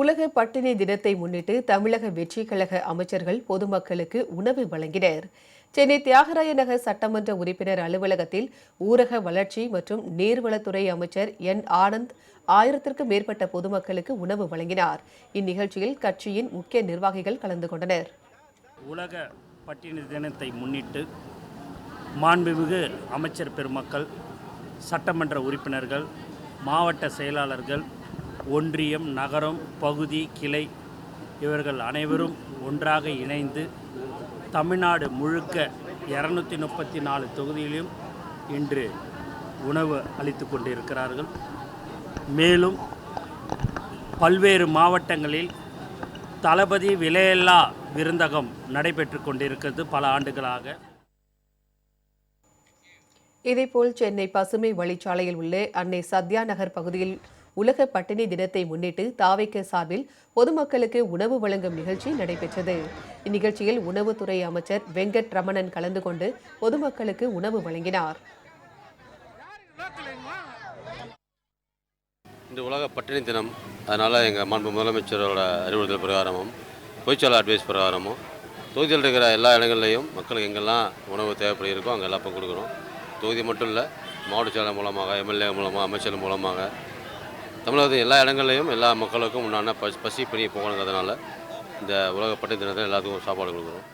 உலக பட்டினி தினத்தை முன்னிட்டு தமிழக வெற்றி கழக அமைச்சர்கள் பொதுமக்களுக்கு உணவு வழங்கினர். சென்னை தியாகராய நகர் சட்டமன்ற உறுப்பினர் அலுவலகத்தில் ஊரக வளர்ச்சி மற்றும் நீர்வளத்துறை அமைச்சர் என் ஆனந்த் 1000க்கும் மேற்பட்ட பொதுமக்களுக்கு உணவு வழங்கினார். இந்நிகழ்ச்சியில் கட்சியின் முக்கிய நிர்வாகிகள் கலந்து கொண்டனர். உலக பட்டினி தினத்தை முன்னிட்டு மாண்புமிகு அமைச்சர் பெருமக்கள், சட்டமன்ற உறுப்பினர்கள், மாவட்ட செயலாளர்கள், ஒன்றியம், நகரம், பகுதி, கிளை இவர்கள் அனைவரும் ஒன்றாக இணைந்து தமிழ்நாடு முழுக்க 234 தொகுதியிலும் இன்று உணவு அளித்து கொண்டிருக்கிறார்கள். மேலும் பல்வேறு மாவட்டங்களில் தளபதி விலையில்லா விருந்தகம் நடைபெற்று கொண்டிருக்கிறது பல ஆண்டுகளாக. இதேபோல் சென்னை பசுமை வழிச்சாலையில் உள்ள அன்னை சத்யா நகர் பகுதியில் உலக பட்டினி தினத்தை முன்னிட்டு தாவேக சார்பில் பொதுமக்களுக்கு உணவு வழங்கும் நிகழ்ச்சி நடைபெற்றது. இந்நிகழ்ச்சியில் உணவுத்துறை அமைச்சர் வெங்கட் ரமணன் கலந்து கொண்டு பொதுமக்களுக்கு உணவு வழங்கினார். இந்த உலக பட்டினி தினம், அதனால் எங்கள் மாண்பு முதலமைச்சரோட அறிவுறுத்தல் பிரகாரமும் பொதுச்செயலாளர் அட்வைஸ் பிரகாரமும் தொகுதியில் இருக்கிற எல்லா இடங்கள்லையும் மக்களுக்கு எங்கெல்லாம் உணவு தேவைப்படுகிறோம் அங்கே எல்லாப்போ கொடுக்குறோம். தொகுதி மட்டும் இல்லை, மாவட்ட செயலாளர் மூலமாக, எம்எல்ஏ மூலமாக, அமைச்சர் மூலமாக தமிழகத்தின் எல்லா இடங்கள்லையும் எல்லா மக்களுக்கும் உண்டான பசி பிணி போகணுங்கிறதுனால இந்த உலக பட்டினி தினத்தில் எல்லாத்துக்கும் சாப்பாடு கொடுக்குறோம்.